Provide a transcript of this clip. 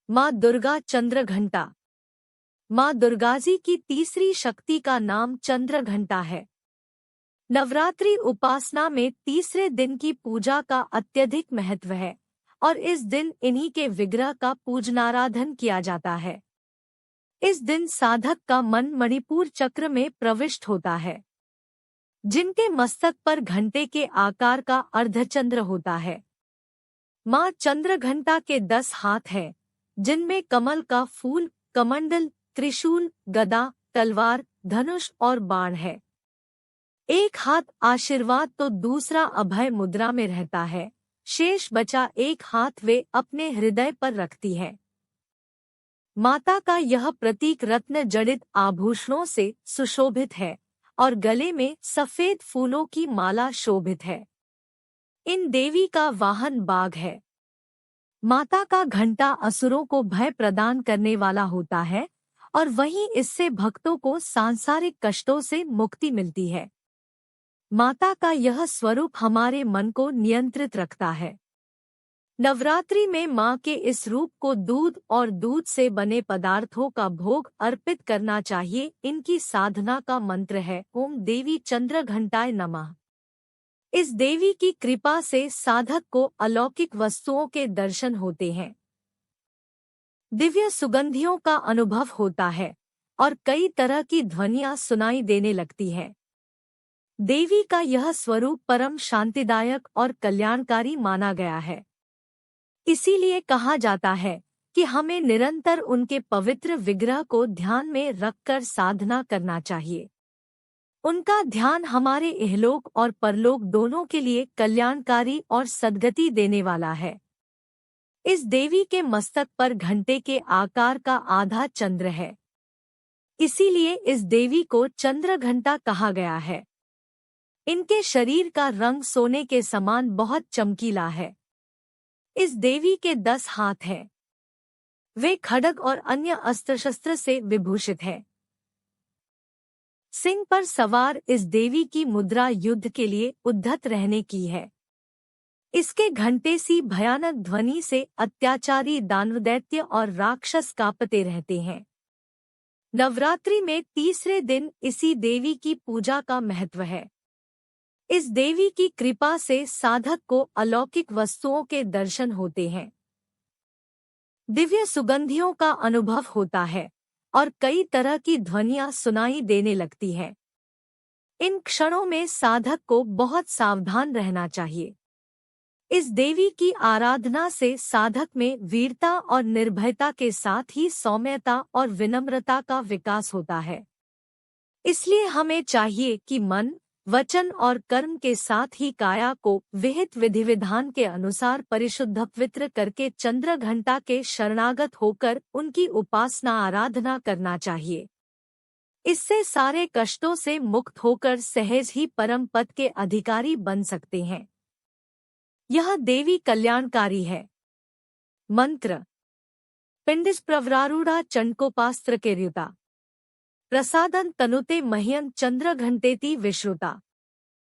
माँ दुर्गा चंद्र घंटा। माँ दुर्गाजी की तीसरी शक्ति का नाम चंद्र घंटा है। नवरात्रि उपासना में तीसरे दिन की पूजा का अत्यधिक महत्व है और इस दिन इन्हीं के विग्रह का पूजनाराधन किया जाता है। इस दिन साधक का मन मणिपुर चक्र में प्रविष्ट होता है, जिनके मस्तक पर घंटे के आकार का अर्धचंद्र होता है। माँ चंद्र घंटा के 10 हाथ हैं, जिनमें कमल का फूल, कमंडल, त्रिशूल, गदा, तलवार, धनुष और बाण है। एक हाथ आशीर्वाद तो दूसरा अभय मुद्रा में रहता है। शेष बचा एक हाथ वे अपने हृदय पर रखती है। माता का यह प्रतीक रत्न जड़ित आभूषणों से सुशोभित है और गले में सफेद फूलों की माला शोभित है। इन देवी का वाहन बाघ है। माता का घंटा असुरों को भय प्रदान करने वाला होता है और वहीं इससे भक्तों को सांसारिक कष्टों से मुक्ति मिलती है। माता का यह स्वरूप हमारे मन को नियंत्रित रखता है। नवरात्रि में माँ के इस रूप को दूध और दूध से बने पदार्थों का भोग अर्पित करना चाहिए। इनकी साधना का मंत्र है ओम देवी चंद्र घंटाय नमः। इस देवी की कृपा से साधक को अलौकिक वस्तुओं के दर्शन होते हैं, दिव्य सुगंधियों का अनुभव होता है और कई तरह की ध्वनियां सुनाई देने लगती हैं। देवी का यह स्वरूप परम शांतिदायक और कल्याणकारी माना गया है। इसीलिए कहा जाता है कि हमें निरंतर उनके पवित्र विग्रह को ध्यान में रखकर साधना करना चाहिए। उनका ध्यान हमारे इहलोक और परलोक दोनों के लिए कल्याणकारी और सद्गति देने वाला है। इस देवी के मस्तक पर घंटे के आकार का आधा चंद्र है। इसीलिए इस देवी को चंद्र घंटा कहा गया है। इनके शरीर का रंग सोने के समान बहुत चमकीला है। इस देवी के 10 हाथ हैं। वे खड्ग और अन्य अस्त्र शस्त्र से विभूषित हैं। सिंह पर सवार इस देवी की मुद्रा युद्ध के लिए उद्धत रहने की है। इसके घंटे सी भयानक ध्वनि से अत्याचारी दानवदैत्य और राक्षस कांपते रहते हैं। नवरात्रि में तीसरे दिन इसी देवी की पूजा का महत्व है। इस देवी की कृपा से साधक को अलौकिक वस्तुओं के दर्शन होते हैं, दिव्य सुगंधियों का अनुभव होता है और कई तरह की ध्वनियां सुनाई देने लगती हैं। इन क्षणों में साधक को बहुत सावधान रहना चाहिए। इस देवी की आराधना से साधक में वीरता और निर्भयता के साथ ही सौम्यता और विनम्रता का विकास होता है। इसलिए हमें चाहिए कि मन, वचन और कर्म के साथ ही काया को विहित विधि विधान के अनुसार परिशुद्ध पवित्र करके चंद्र घंटा के शरणागत होकर उनकी उपासना आराधना करना चाहिए। इससे सारे कष्टों से मुक्त होकर सहज ही परम पद के अधिकारी बन सकते हैं। यह देवी कल्याणकारी है। मंत्र पिंडिस प्रवरारूढ़ा चंडकोपास्त्र के र्युता प्रसादन तनुते मह्यं चंद्र घंटेति विश्रुता।